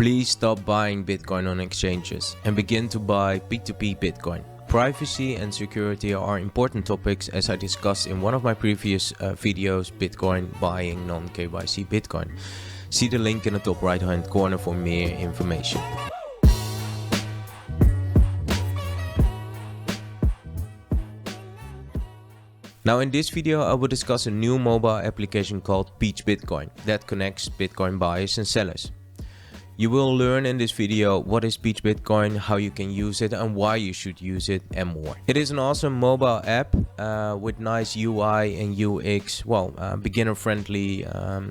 Please stop buying Bitcoin on exchanges and begin to buy P2P Bitcoin. Privacy and security are important topics, as I discussed in one of my previous videos, Bitcoin buying non-KYC Bitcoin. See the link in the top right hand corner for more information. Now in this video I will discuss a new mobile application called P2P Bitcoin that connects Bitcoin buyers and sellers. You will learn in this video what is P2P Bitcoin, how you can use it and why you should use it and more. It is an awesome mobile app with nice UI and UX, beginner friendly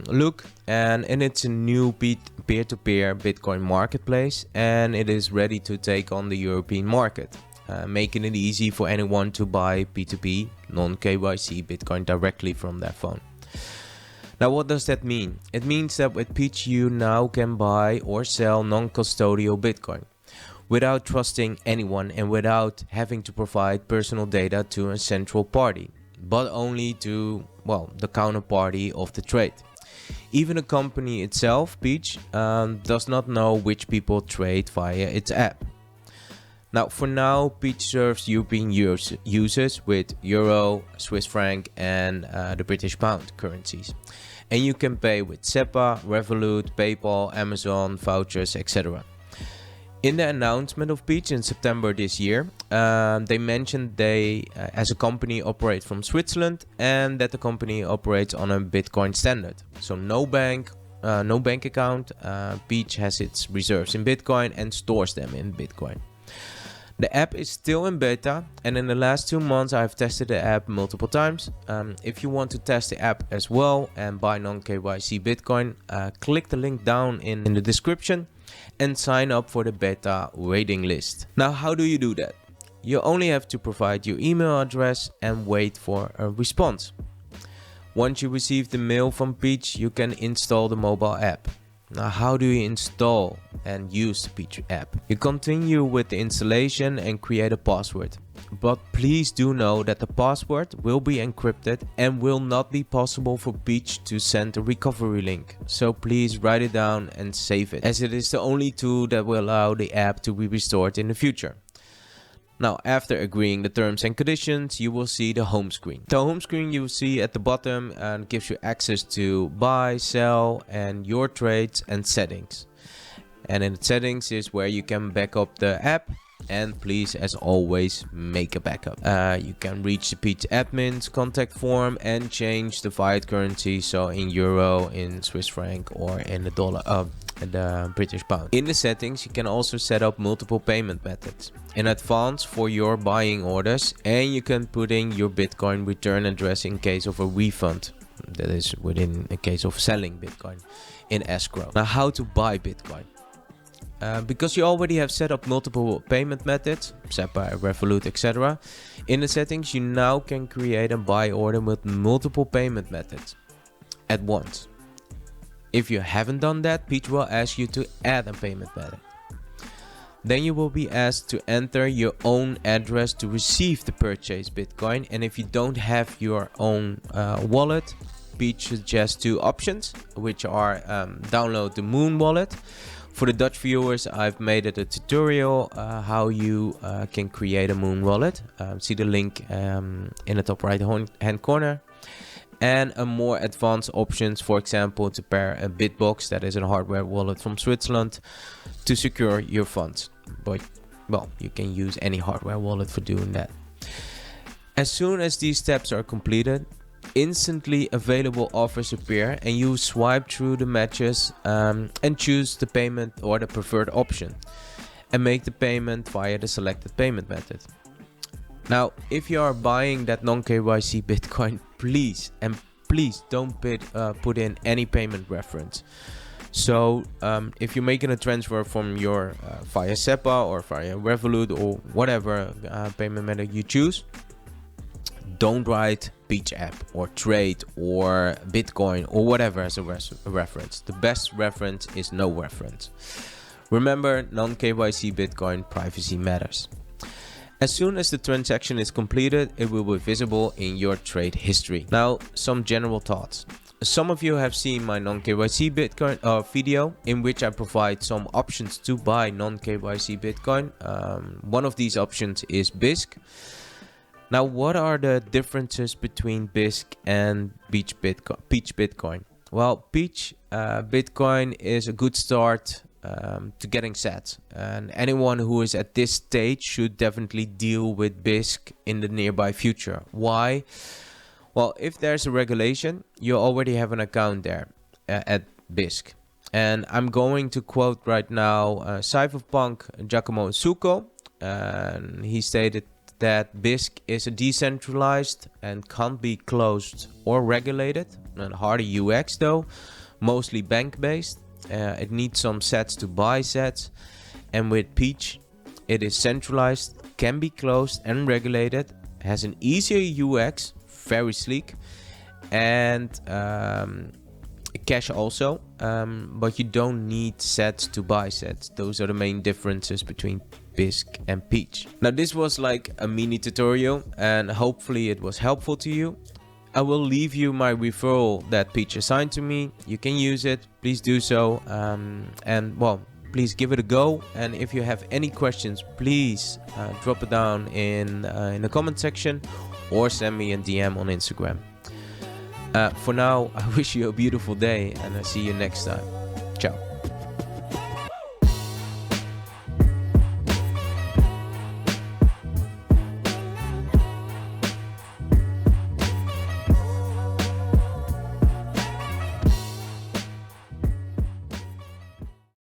look, and it's a new peer-to-peer Bitcoin marketplace, and it is ready to take on the European market. Making it easy for anyone to buy P2P non-KYC Bitcoin directly from their phone. Now what does that mean? It means that with Peach you now can buy or sell non-custodial Bitcoin without trusting anyone and without having to provide personal data to a central party, but only to, the counterparty of the trade. Even the company itself, Peach, does not know which people trade via its app. Now, for now, Peach serves European users with Euro, Swiss franc and the British pound currencies. And you can pay with SEPA, Revolut, PayPal, Amazon, vouchers, etc. In the announcement of Peach in September this year, they mentioned they, as a company, operate from Switzerland and that the company operates on a Bitcoin standard. So no bank account. Peach has its reserves in Bitcoin and stores them in Bitcoin. The app is still in beta, and in the last 2 months I've tested the app multiple times. If you want to test the app as well and buy non-KYC Bitcoin, click the link down in the description and sign up for the beta waiting list. Now, how do you do that? You only have to provide your email address and wait for a response. Once you receive the mail from Peach, you can install the mobile app. Now, how do you install and use the Peach app? You continue with the installation and create a password. But please do know that the password will be encrypted and will not be possible for Peach to send a recovery link. So please write it down and save it, as it is the only tool that will allow the app to be restored in the future. Now, after agreeing the terms and conditions, you will see the home screen. The home screen you will see at the bottom and gives you access to buy, sell and your trades and settings. And in the settings is where you can back up the app, and please, as always, make a backup. You can reach the Peach admin's contact form and change the fiat currency, so in euro, in Swiss franc or in the dollar, the British pound. In the settings you can also set up multiple payment methods in advance for your buying orders, and you can put in your Bitcoin return address in case of a refund, that is within a case of selling Bitcoin, in escrow. Now, how to buy Bitcoin? Because you already have set up multiple payment methods, SEPA, Revolut, etc. In the settings you now can create a buy order with multiple payment methods at once. If you haven't done that, Peach will ask you to add a payment method. Then you will be asked to enter your own address to receive the purchased Bitcoin, and if you don't have your own wallet, Peach suggests 2 options, which are download the Moon wallet. For the Dutch viewers, I've made it a tutorial how you can create a Moon wallet. See the link in the top right hand corner. And a more advanced options, for example, to pair a Bitbox, that is a hardware wallet from Switzerland, to secure your funds. But, you can use any hardware wallet for doing that. As soon as these steps are completed, instantly available offers appear, and you swipe through the matches and choose the payment or the preferred option and make the payment via the selected payment method. Now, if you are buying that non-KYC Bitcoin, please don't put in any payment reference. So if you're making a transfer from your via SEPA or via Revolut or whatever payment method you choose, don't write Peach app or trade or Bitcoin or whatever as a reference. The best reference is no reference. Remember, non-KYC Bitcoin privacy matters. As soon as the transaction is completed, it will be visible in your trade history. Now, some general thoughts. Some of you have seen my non-KYC Bitcoin video, in which I provide some options to buy non-KYC Bitcoin. One of these options is BISC. Now, what are the differences between BISC and Peach Bitcoin? Well, Peach Bitcoin is a good start to getting set, and anyone who is at this stage should definitely deal with BISC in the nearby future. Why? Well, if there's a regulation, you already have an account there at BISC. And I'm going to quote right now Cypherpunk Giacomo Succo, and he stated that BISC is a decentralized and can't be closed or regulated, and harder UX though, mostly bank based. It needs some sets to buy sets, and with Peach it is centralized, can be closed and regulated, has an easier UX, very sleek, and cash also, but you don't need sets to buy sets. Those are the main differences between BISC and Peach. Now, this was like a mini tutorial, and hopefully it was helpful to you. I will leave you my referral that Peach assigned to me. You can use it, please do so, and well, please give it a go. And if you have any questions, please drop it down in the comment section or send me a DM on Instagram. For now, I wish you a beautiful day, and I'll see you next time. Ciao.